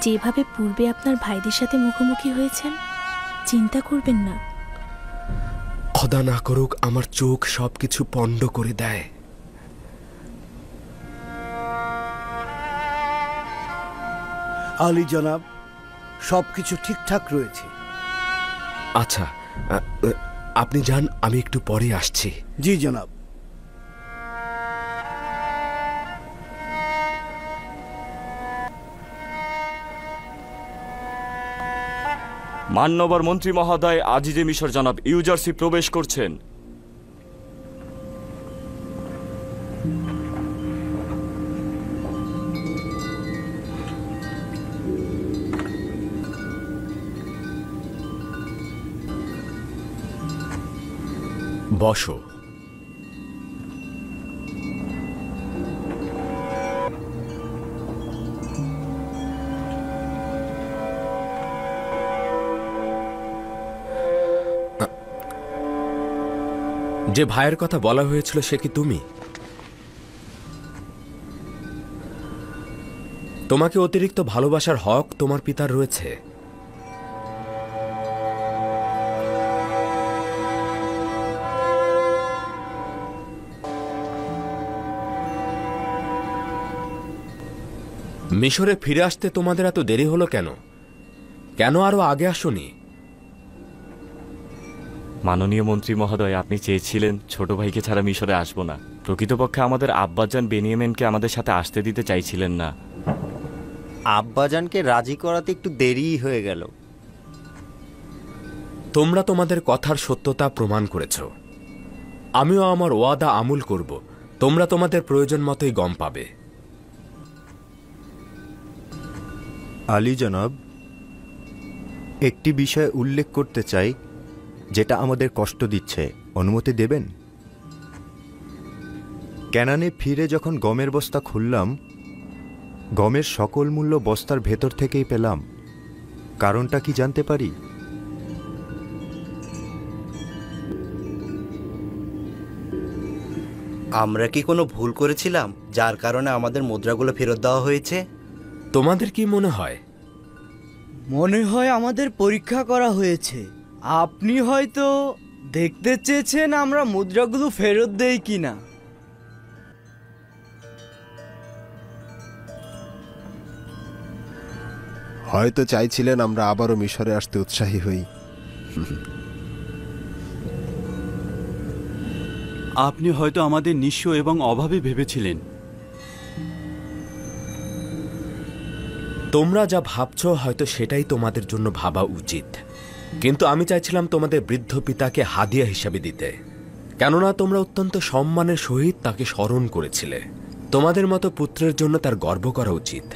যেভাবে পূর্বে আপনার ভাইদের সাথে মুখোমুখি হয়েছেন, চিন্তা করবেন না। খোদা না করুক আমার চোখ সবকিছু পণ্ড করে দেয়। আলী জনাব, সবকিছু ঠিকঠাক রয়েছে। আচ্ছা, আপনি যান, আমি একটু পরে আসছি। জি জনাব। মান্যবর মন্ত্রী মহোদয়, আজিজে মিশর জনাব ইউজারসি প্রবেশ করছেন। বসো। যে ভাইয়ের কথা বলা হয়েছিল সে কি তুমি? তোমাকে অতিরিক্ত ভালোবাসার হক তোমার পিতার রয়েছে। মিশরে ফিরে আসতে তোমাদের এত দেরি হলো কেন? কেন আরো আগে আসোনি? মাননীয় মন্ত্রী মহোদয়, আপনি চেয়েছিলেন ছোট ভাইকে ছাড়া মিশরে আসবো না। প্রকৃতপক্ষে আমাদের আব্বাজান বেনিয়ামিনকে আমাদের সাথে আসতে দিতে চাইছিলেন না। আব্বাজানকে রাজি করাতে একটু দেরিই হয়ে গেল। তোমরা তোমাদের কথার সত্যতা প্রমাণ করেছ। আমিও আমার ওয়াদা আমল করব। তোমরা তোমাদের প্রয়োজন মতোই গম পাবে। আলী জনাব, একটি বিষয় উল্লেখ করতে চাই যেটা আমাদের কষ্ট দিচ্ছে। অনুমতি দেবেন? ক্যানানে ফিরে যখন গমের বস্তা খুললাম, গমের সকল মূল্য বস্তার ভেতর থেকেই পেলাম। কারণটা কি জানতে পারি? আমরা কি কোনো ভুল করেছিলাম যার কারণে আমাদের মুদ্রাগুলো ফেরত দেওয়া হয়েছে? তোমাদের কি মনে হয়? মনে হয় আমাদের পরীক্ষা করা হয়েছে। আপনি হয়তো দেখতে চেয়েছেন আমরা মুদ্রাগুলো ফেরত দেই কিনা। হয়তো চাইছিলেন আমরা আবারও মিশরে আসতে উৎসাহী হই। আপনি হয়তো আমাদের নিঃস্ব এবং অভাবী ভেবেছিলেন। তোমরা যা ভাবছ হয়তো সেটাই তোমাদের জন্য ভাবা উচিত, কিন্তু আমি চাইছিলাম তোমাদের বৃদ্ধ পিতাকে হাদিয়া হিসাবে দিতে, কেননা তোমরা অত্যন্ত সম্মানের সহিত তাকে স্মরণ করেছিলে। তোমাদের মতো পুত্রের জন্য তার গর্ব করা উচিত।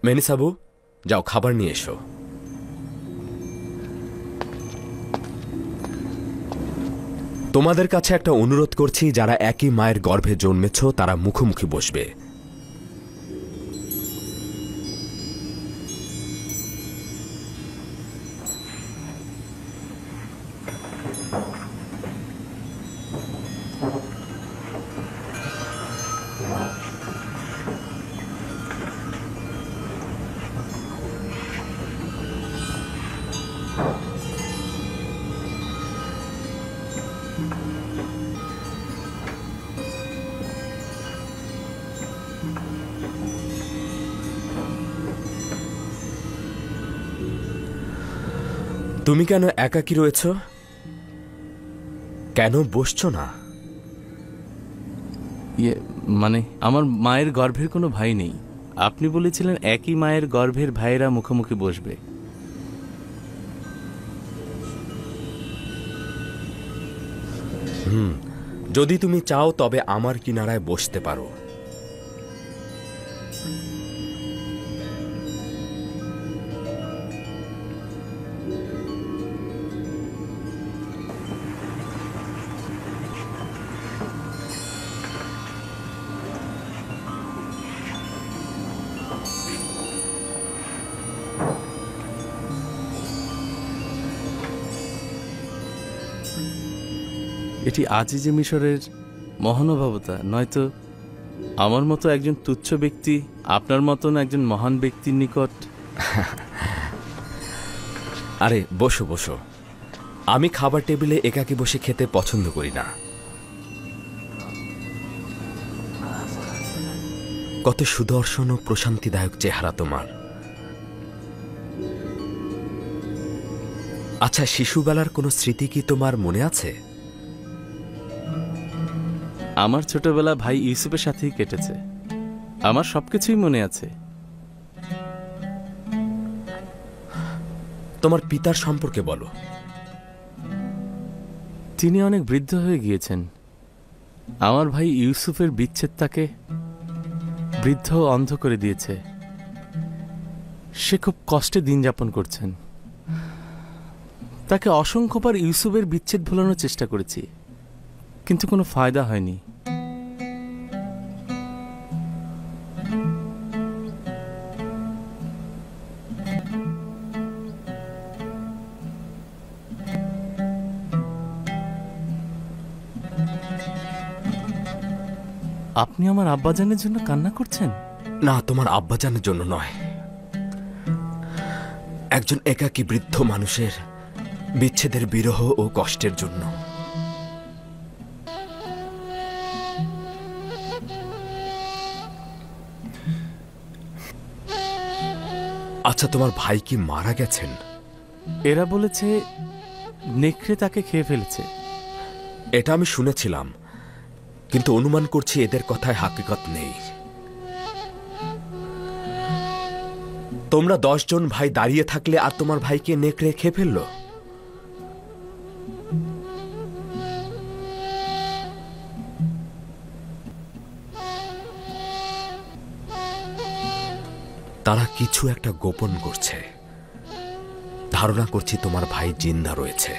মেনিসাবু, যাও খাবার নিয়ে এসো। তোমাদের কাছে একটা অনুরোধ করছি, যারা একই মায়ের গর্ভে জন্মেছ তারা মুখোমুখি বসবে। তুমি কেন একাকী রয়েছ? কেন বসছো না? মানে আমার মায়ের গর্ভের কোনো ভাই নেই। আপনি বলেছিলেন একই মায়ের গর্ভের ভাইয়েরা মুখোমুখি বসবে। যদি তুমি চাও তবে আমার কিনারায় বসতে পারো। এটি আজিজে মিশরের মহানুভবতা, নয়তো আমার মতো একজন তুচ্ছ ব্যক্তি আপনার মতন একজন মহান ব্যক্তির নিকট। আরে বসো বসো, আমি খাবার টেবিলে একাকী বসে খেতে পছন্দ করি না। কত সুদর্শন ও প্রশান্তিদায়ক চেহারা তোমার। আচ্ছা, শিশুবেলার কোনো স্মৃতি কি তোমার মনে আছে? আমার ছোটবেলা ভাই ইউসুফের সাথেই কেটেছে। আমার সবকিছুই মনে আছে। তোমার পিতার সম্পর্কে বলো। তিনি অনেক বৃদ্ধ হয়ে গিয়েছেন। আমার ভাই ইউসুফের বিচ্ছেদ তাকে বৃদ্ধ ও অন্ধ করে দিয়েছে। সে খুব কষ্টে দিন যাপন করছেন। তাকে অসংখ্যবার ইউসুফের বিচ্ছেদ ভোলানোর চেষ্টা করেছি, কিন্তু কোনো ফায়দা হয়নি। আপনি আমার আব্বাজানের জন্য কান্না করছেন? না, তোমার আব্বাজানের জন্য নয়, একজন একাকী বৃদ্ধ মানুষের বিচ্ছেদের বিরহ ও কষ্টের জন্য। আচ্ছা, তোমার ভাই কি মারা গেছেন? এরা বলেছে নেকড়ে তাকে খেয়ে ফেলেছে। এটা আমি শুনেছিলাম, কিন্তু অনুমান করছি এদের কথায় হাকিকত নেই। তোমরা 10 জন ভাই দাঁড়িয়ে থাকলে আর তোমার ভাইকে নেকড়ে খেয়ে ফেললো? তারা কিছু একটা গোপন করছে। ধারণা করছি তোমার ভাই জিন্দা রয়েছে।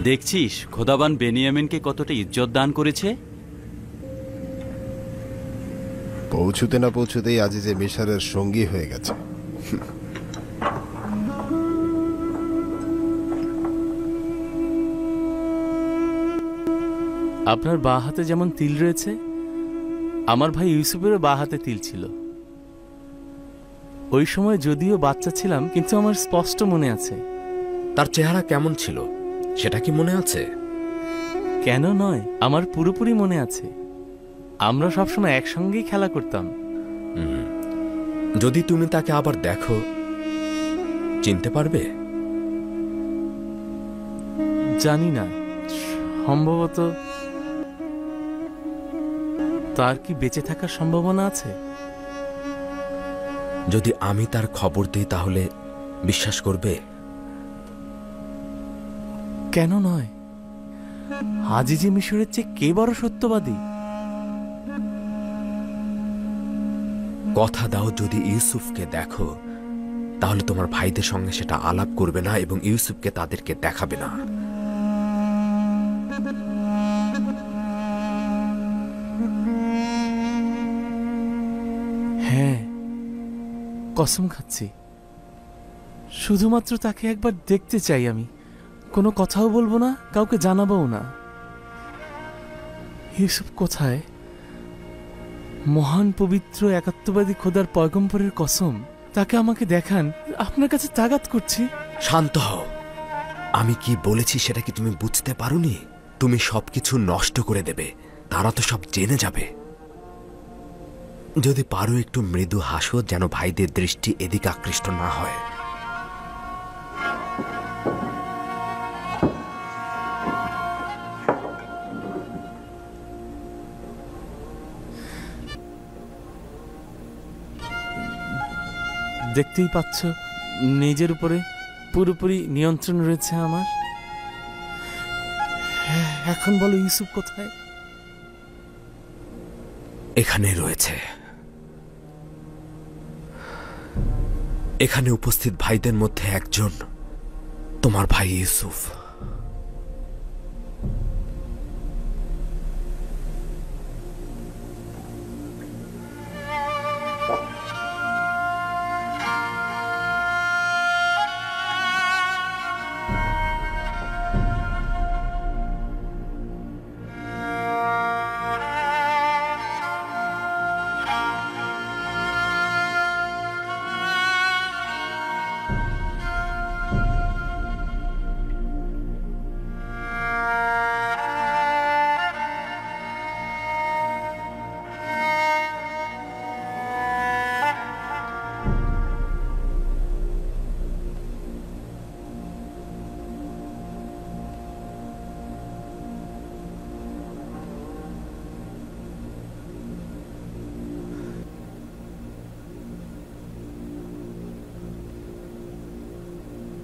দেখছিস খোদাবান বেনিয়ামিনকে কতটা ইজ্জত দান করেছে। পৌঁছুতে না পৌঁছুতেই আজিজে মিশরের সঙ্গী হয়ে গেছে। আপনার বাঁ হাতে যেমন তিল রয়েছে, আমার ভাই ইউসুফেরও বাঁ হাতে তিল ছিল। ওই সময় যদিও বাচ্চা ছিলাম, কিন্তু আমার স্পষ্ট মনে আছে। তার চেহারা কেমন ছিল সেটা কি মনে আছে? কেন নয়, আমার পুরোপুরি মনে আছে। আমরা সবসময় একসঙ্গেই খেলা করতাম। যদি তুমি তাকে আবার দেখো, চিনতে পারবে? জানি না, সম্ভবত। তার কি বেঁচে থাকার সম্ভাবনা আছে? যদি আমি তার খবর দিই তাহলে বিশ্বাস করবে? কেন নয়? আজিজে মিশরের চেয়ে কে বড় সত্যবাদী? কথা দাও, যদি ইউসুফকে দেখো তাহলে তোমার ভাইদের সঙ্গে সেটা আলাপ করবে না এবং ইউসুফকে তাদেরকে দেখাবে না। হ্যাঁ, কসম খাচ্ছি, শুধুমাত্র তাকে একবার দেখতে চাই আমি। কোনো কথাও বলবো না, কাউকে জানাবও না। ইউসুফ কোথায়? মহান পবিত্র একাত্মবাদী খোদার পয়গম্বরের কসম, তাকে আমাকে দেখান, আপনার কাছে তাগাত করছি। শান্ত হও। আমি কি বলেছি সেটা কি তুমি বুঝতে পারোনি? তুমি সবকিছু নষ্ট করে দেবে, তারা তো সব জেনে যাবে। যদি পারো একটু মৃদু হাসো, যেন ভাইদের দৃষ্টি এদিকে আকৃষ্ট না হয়। দেখতেই পাচ্ছ, নিজের উপরে পুরোপুরি নিয়ন্ত্রণ রয়েছে আমার। এখন বলো, ইউসুফ কোথায়? এখানে রয়েছে। এখানে উপস্থিত ভাইদের মধ্যে একজন তোমার ভাই Yusuf.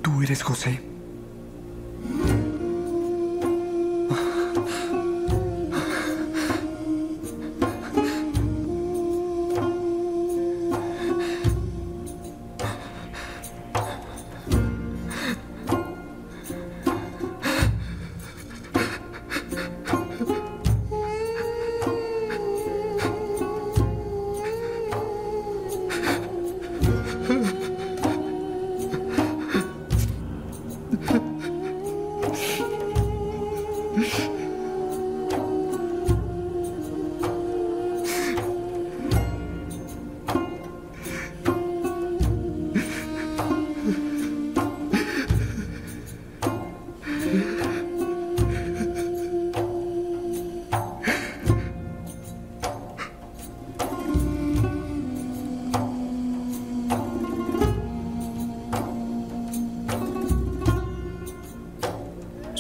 ¿Tú eres José?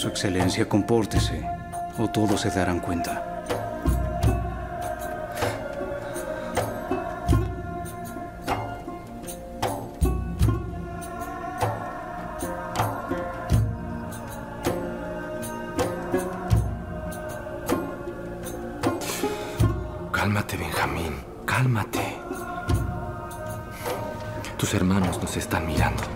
Su Excelencia, compórtese, o todos se darán cuenta. Cálmate, Benjamín, cálmate. Tus hermanos nos están mirando.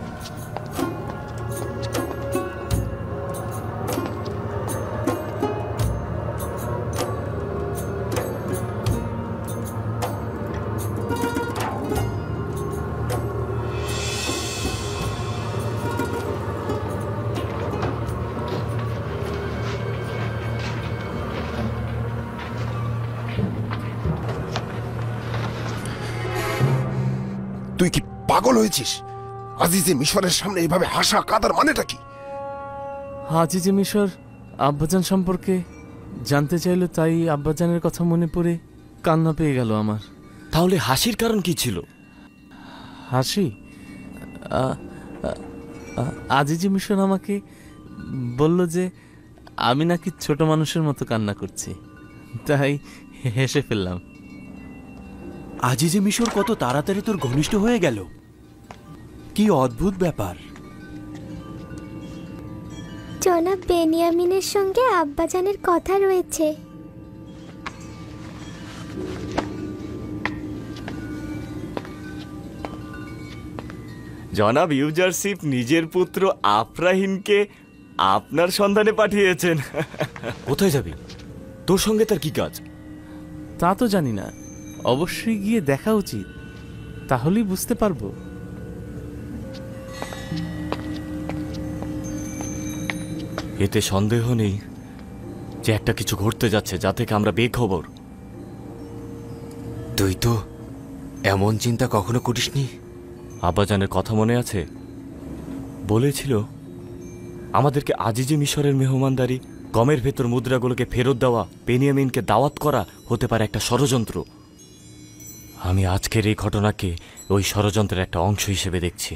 তুই কি পাগল হয়েছিস? আজিজে মিশরের সামনে এভাবে হাসা কাদার মানেটা কি? আজিজে মিশর আব্বাজান সম্পর্কে জানতে চাইলো, তাই আব্বাজানের কথা মনে পড়ে কান্না পেয়ে গেল আমার। তাহলে হাসির কারণ কি ছিল? হাসি? আজিজে মিশর আমাকে বলল যে আমি নাকি ছোট মানুষের মতো কান্না করছি, তাই হেসে ফেললাম। আজিজে মিশর কত তাড়াতাড়ি তোর ঘনিষ্ঠ হয়ে গেল, কি অদ্ভুত ব্যাপার। জনাব বেনিয়ামিনের সঙ্গে আব্বাজানের কথা রয়েছে। জনাব ইউজারশিপ নিজের পুত্র আফরাহিনকে আপনার সন্ধানে পাঠিয়েছেন। কোথায় যাবি? তোর সঙ্গে তার কি কাজ? তা তো জানি না, অবশ্যই গিয়ে দেখা উচিত। তাহলেই বুঝতে পারবো। এতে সন্দেহ নেই যে একটা কিছু ঘটতে যাচ্ছে, যা থেকে আমরা বেখবর। তুই তো এমন চিন্তা কখনো করিসনি? আব্বাজানের কথা মনে আছে? বলেছিল আমাদেরকে আজিজে মিশরের মেহমানদারি, গমের ভেতর মুদ্রাগুলোকে ফেরত দেওয়া, বেনিয়ামিনকে দাওয়াত করা হতে পারে একটা ষড়যন্ত্র। আমি আজকের এই ঘটনাকে ওই ষড়যন্ত্রের একটা অংশ হিসেবে দেখছি।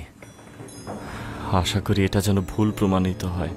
আশা করি এটা যেন ভুল প্রমাণিত হয়।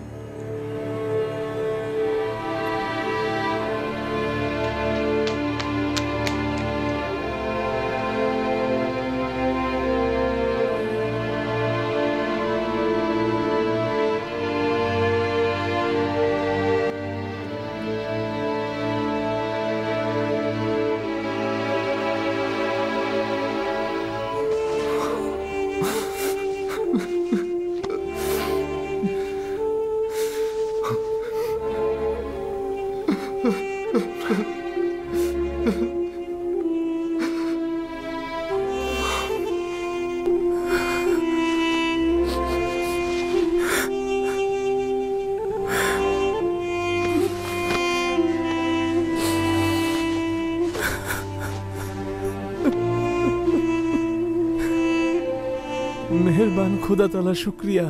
মেহেরবান খোদা তাআলা, শুকরিয়া।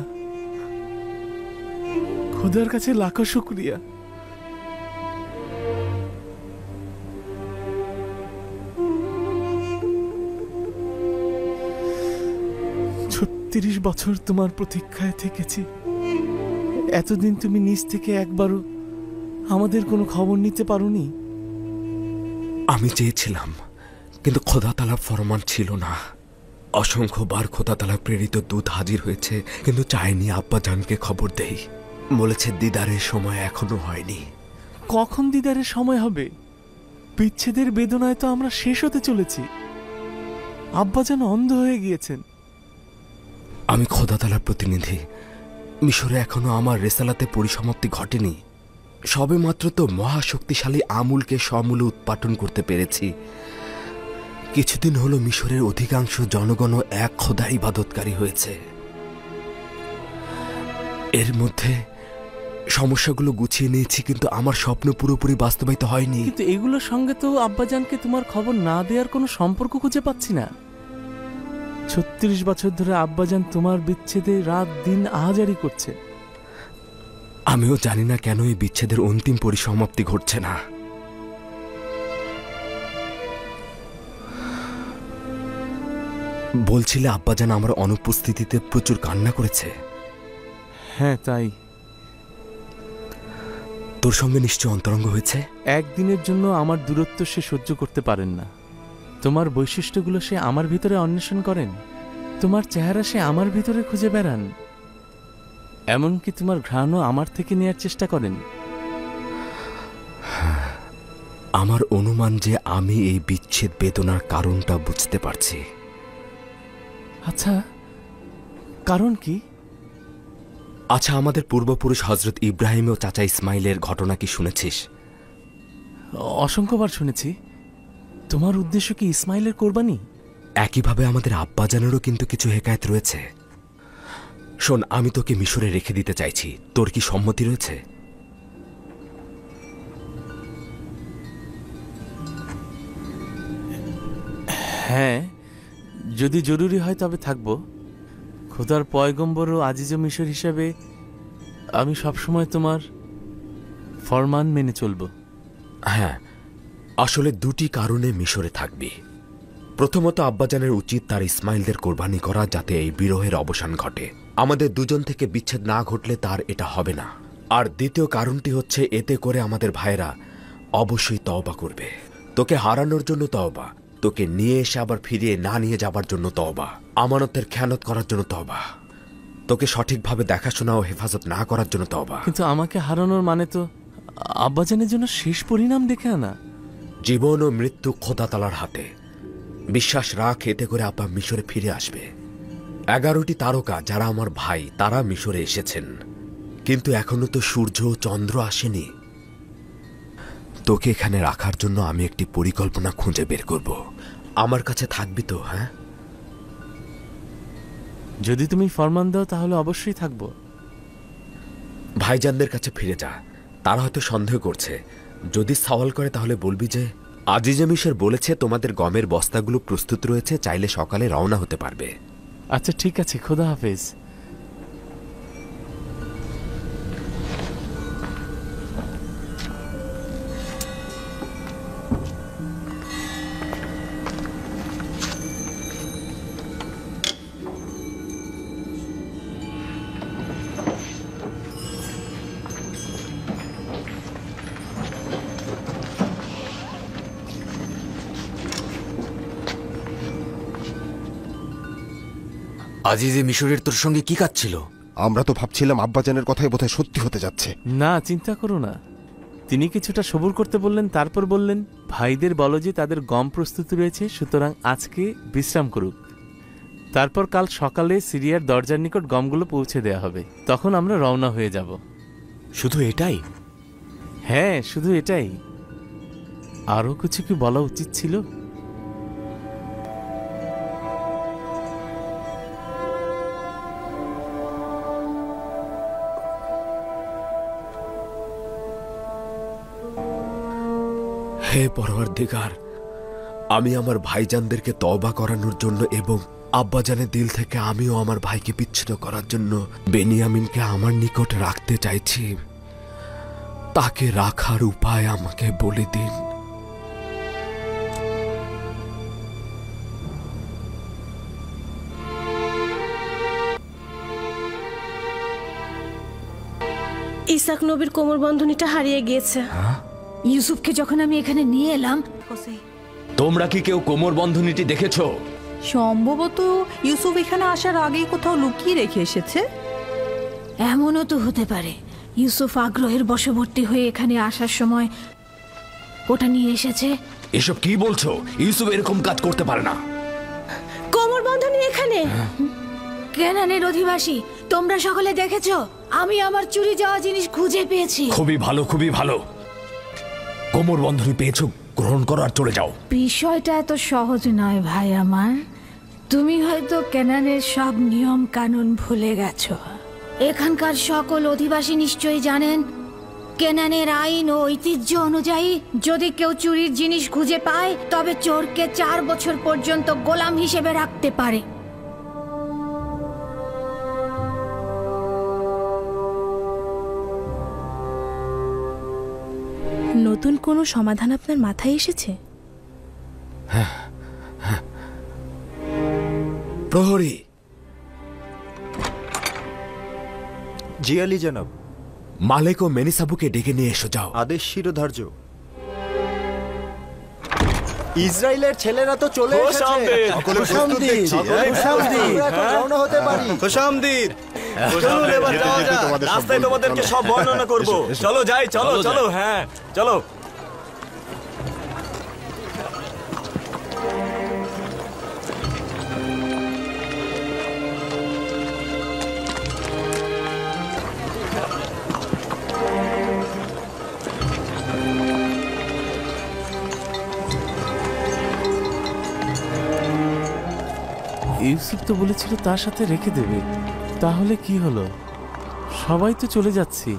খোদার কাছে লাখো শুকরিয়া। ৩৬ বছর তোমার প্রতীক্ষায় থেকেছি। এতদিন তুমি নিজ থেকে একবারও আমাদের কোনো খবর নিতে পারোনি। আমি চেয়েছিলাম, কিন্তু খোদা তাআলার ফরমান ছিল না। অসংখ্যবার খোদা তাআলা প্রেরিত দূত হাজির হয়েছে, কিন্তু চাইনি আব্বাজানকে খবর দেই। বলেছে দিদারের সময় এখনো হয়নি। কখন দিদারের সময় হবে? বিচ্ছেদের বেদনায় তো আমরা শেষ হতে চলেছি। আব্বাজান অন্ধ হয়ে গিয়েছেন। আমি খোদা তাআলার প্রতিনিধি। মিশরে এখনো আমার রেসালাতে পরিসমাপ্তি ঘটেনি। সবে মাত্র তো মহাশক্তিশালী আমুলকে সমূলে উৎপাটন করতে পেরেছি। কিছুদিন হলো মিশরের অধিকাংশ জনগণ এক খোদা ইবাদতকারী হয়েছে। এর মধ্যে সমস্যাগুলো গুছিয়ে নিয়েছি, কিন্তু আমার স্বপ্ন পুরোপুরি বাস্তবায়িত হয়নি। কিন্তু এগুলোর সঙ্গে তো আব্বাজানকে তোমার খবর না দেওয়ার কোনো সম্পর্ক খুঁজে পাচ্ছি না। ৩৬ বছর ধরে আব্বাজান তোমার বিচ্ছেদে রাত দিন আহাজারি করছে। আমিও জানি না কেন এই বিচ্ছেদের অন্তিম পরিসমাপ্তি ঘটছে না। বলছিলে আব্বাজান আমার অনুপস্থিতিতে প্রচুর কান্না করেছে। হ্যাঁ, তাই। তোর সঙ্গে নিশ্চয় অন্তরঙ্গ হয়েছে। একদিনের জন্য আমার দূরত্ব সে সহ্য করতে পারেন না। তোমার বৈশিষ্ট্যগুলো সে আমার ভিতরে অন্বেষণ করেন। তোমার চেহারা সে আমার ভিতরে খুঁজে বেড়ান। এমনকি তোমার ঘ্রাণও আমার থেকে নেয়ার চেষ্টা করেন। আমার অনুমান যে আমি এই বিচ্ছেদ বেদনার কারণটা বুঝতে পারছি। আচ্ছা, কারণ কি? আচ্ছা, আমাদের পূর্বপুরুষ হজরত ইব্রাহিম ও চাচা ইসমাইলের ঘটনা কি শুনেছিস? অসংখ্যবার শুনেছি। তোমার উদ্দেশ্য কি ইসমাইলের কোরবানি? একইভাবে আমাদের আব্বাজানেরও কিন্তু কিছু হেকায়েত রয়েছে। শোন, আমি তোকে মিশরে রেখে দিতে চাইছি। তোর কি সম্মতি রয়েছে? হ্যাঁ, যদি জরুরি হয় তবে থাকব। খোদার পয়গম্বর ও আজিজ মিশর হিসাবে আমি সবসময় তোমার ফরমান মেনে চলব। হ্যাঁ, আসলে দুটি কারণে মিশরে থাকবি। প্রথমত, আব্বাজানের উচিত তার ইসমাইলদের কোরবানি করা, যাতে এই বিরহের অবসান ঘটে। আমাদের দুজন থেকে বিচ্ছেদ না ঘটলে তার এটা হবে না। আর দ্বিতীয় কারণটি হচ্ছে, এতে করে আমাদের ভাইরা অবশ্যই তওবা করবে। তোকে হারানোর জন্য তওবা, তোকে নিয়ে এসে আবার ফিরিয়ে না নিয়ে যাবার জন্য তওবা, আমানতের খেয়ানত করার জন্য তওবা, তোকে সঠিকভাবে দেখাশোনা ও হেফাজত না করার জন্য তওবা। কিন্তু আমাকে হারানোর মানে তো আব্বাজানের জন্য শেষ পরিণাম দেখে আনা। জীবন ও মৃত্যু খোদা তাআলার হাতে। বিশ্বাস রাখ, এতে করে আব্বা মিশরে ফিরে আসবে। 11টি তারকা যারা আমার ভাই, তারা মিশরে এসেছেন, কিন্তু এখনো তো সূর্য ও চন্দ্র আসেনি। তোকে এখানে রাখার জন্য আমি একটি পরিকল্পনা খুঁজে বের করব। আমার কাছে থাকবি তো? হ্যাঁ, যদি তুমি ফরমান দাও তাহলে অবশ্যই থাকবো। ভাইজানদের কাছে ফিরে যা, তারা হয়তো সন্দেহ করছে। যদি সওয়াল করে তাহলে বলবি যে আজিজে মিশর বলেছে তোমাদের গমের বস্তাগুলো প্রস্তুত রয়েছে, চাইলে সকালে রওনা হতে পারবে। আচ্ছা ঠিক আছে, খোদা হাফেজ। আজিজে মিশরের তোর সঙ্গে কি কাজ ছিল? আমরা তো ভাবছিলাম আব্বাজানের কথাই বোধহয় সত্যি হতে যাচ্ছে। না, চিন্তা করো না। তিনি কিছুটা সবুর করতে বললেন, তারপর বললেন, ভাইদের বলো যে তাদের গম প্রস্তুত রয়েছে, সুতরাং আজকে বিশ্রাম করুক। তারপর কাল সকালে সিরিয়ার দরজার নিকট গমগুলো পৌঁছে দেয়া হবে, তখন আমরা রওনা হয়ে যাব। শুধু এটাই? হ্যাঁ, শুধু এটাই। আরও কিছু কি বলা উচিত ছিল? হে পরওয়ারদিগার, আমি আমার ভাইজানদেরকে তওবা করানোর জন্য এবং আব্বাজানের দিল থেকে আমিও আমার ভাইকে বিচ্ছিন্ন করার জন্য বেনিয়ামিনকে আমার নিকট রাখতে চাইছি। তাকে রাখার উপায় আমাকে বলে দিন। ইসাক নবীর কোমর বন্ধনীটা হারিয়ে গিয়েছে। ইউসুফকে যখন আমি এখানে নিয়ে এলাম, তোমরা কি কেউ কোমর বন্ধনীটি দেখেছো? সম্ভবত ইউসুফ এখানে আসার আগেই কোথাও লুকিয়ে রেখে এসেছে। এমনও তো হতে পারে ইউসুফ আগ্রহের বশবর্তী হয়ে এখানে আসার সময় ওটা নিয়ে এসেছে। এসব কি বলছো? ইউসুফ এরকম কাজ করতে পারে না। কোমর বন্ধনী এখানে। কেনানের অধিবাসী, তোমরা সকলে দেখেছো আমি আমার চুরি যাওয়া জিনিস খুঁজে পেয়েছি। খুবই ভালো, খুবই ভালো। কোমর বন্ধনী পেয়েছো, গ্রহণ করো আর চলে যাও। বিষয়টা এত সহজ নয় ভাই আমার। তুমি হয়তো কেনানের সব নিয়ম কানুন ভুলে গেছো। এখানকার সকল অধিবাসী নিশ্চয়ই জানেন কেনানের আইন ও ঐতিহ্য অনুযায়ী যদি কেউ চুরির জিনিস খুঁজে পায় তবে চোরকে 4 বছর পর্যন্ত গোলাম হিসেবে রাখতে পারে। নতুন কোনো সমাধান আপনার মাথায় এসেছে? প্রহরী। জি আলী জনাব। মালেক ও মেনিসাবুকে ডেকে নিয়ে এসো, যাও। আদেশ শিরোধার্য। ইসরায়েলের ছেলেরা তো চলে এসেছে। রাস্তায় তোমাদেরকে সব বর্ণনা করব। চলো যাই, চলো চলো। হ্যাঁ চলো। ইউসুফ তো বলেছিল তার সাথে রেখে দেবে, তাহলে কি হলো? সবাই তো চলে যাচ্ছি।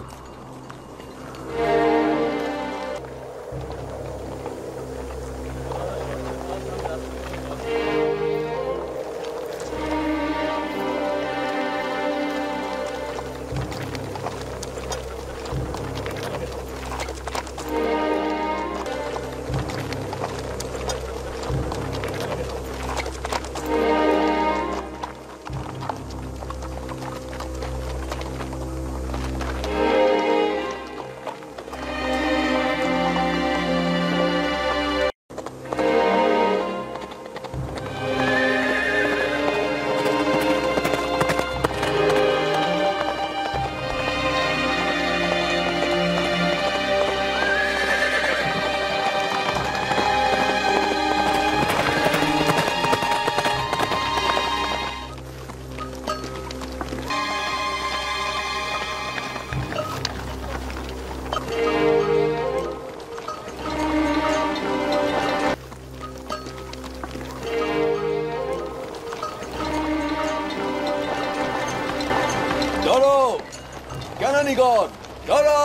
লড়ো কেনানিগণ, লড়ো!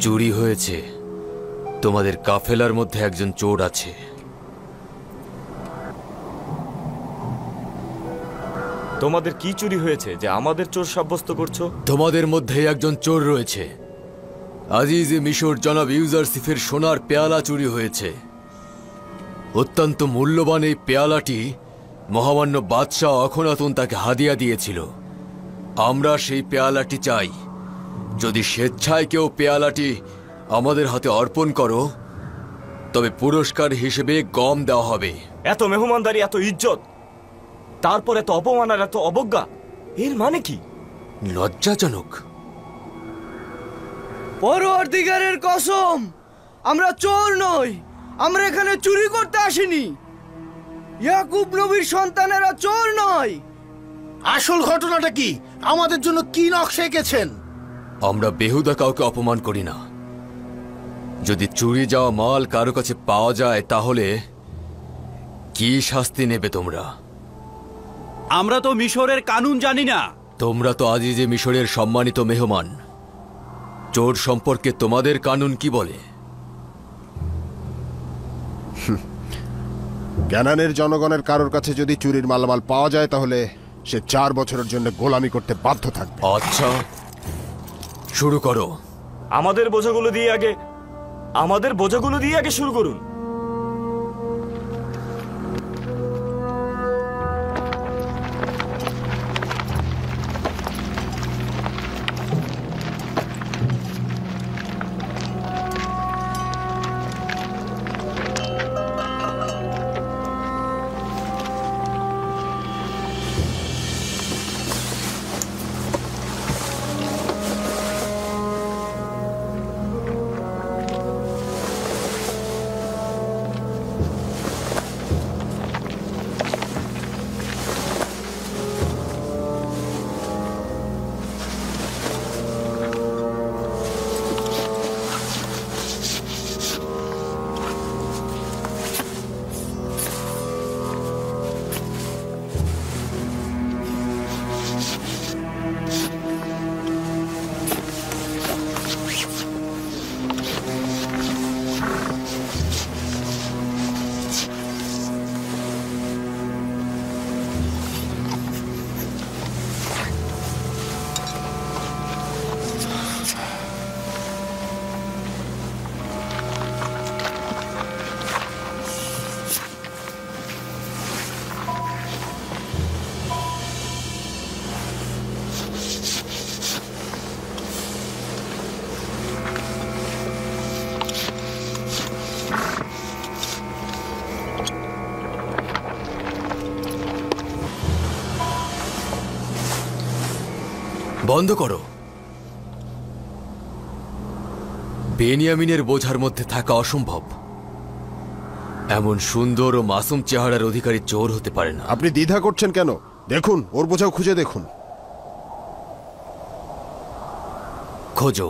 চুরি হয়েছে। তোমাদের কাফেলার মধ্যে একজন চোর আছে। তোমাদের কি চুরি হয়েছে যে আমাদের চোর সাব্যস্ত করছো? তোমাদের মধ্যে একজন চোর রয়েছে। আজিজে মিশর জনাব ইউজারসিফের সোনার পেয়ালা চুরি হয়েছে। অত্যন্ত মূল্যবান এই পেয়ালাটি মহামান্য বাদশাহ অখনাতুন তাকে হাদিয়া দিয়েছিল। আমরা সেই পেয়ালাটি চাই। যদি স্বেচ্ছায় কেউ পেয়ালাটি আমাদের হাতে অর্পণ করো, তবে পুরস্কার হিসেবে গম দেওয়া হবে। এত মেহমানদারি, এত ইজ্জত, তারপর এত অপমান আর এত অবজ্ঞা, এর মানে কি? লজ্জাজনক। পরওয়ারদিগারের কসম, আমরা চোর নই। আমরা এখানে চুরি করতে আসিনি। ইয়াকুব নবীর সন্তানেরা চোর নয়। আসল ঘটনাটা কি? আমাদের জন্য কি নকশা এঁকেছেন? আমরা বেহুদা কাউকে অপমান করি না। যদি চুরি যাওয়া মাল কারো কাছে পাওয়া যায়, তাহলে কি শাস্তি নেবে তোমরা? আমরা তো মিশরের কানুন জানি না। তোমরা তো আজিজে মিশরের সম্মানিত মেহমান। চোর সম্পর্কে তোমাদের কানুন কি বলে? ক্যানানের জনগণের কারোর কাছে যদি চুরির মালামাল পাওয়া যায়, তাহলে সে 4 বছরের জন্য গোলামি করতে বাধ্য থাকবে। আচ্ছা, শুরু করো। আমাদের বোঝাগুলো দিয়ে আগে শুরু করুন। বন্ধ করো। বেনিয়ামিনের বোঝার মধ্যে থাকা অসম্ভব। এমন সুন্দর ও মাসুম চেহারার অধিকারী চোর হতে পারে না। আপনি দ্বিধা করছেন কেন? দেখুন, ওর বোঝাও খুঁজে দেখুন। খোঁজো।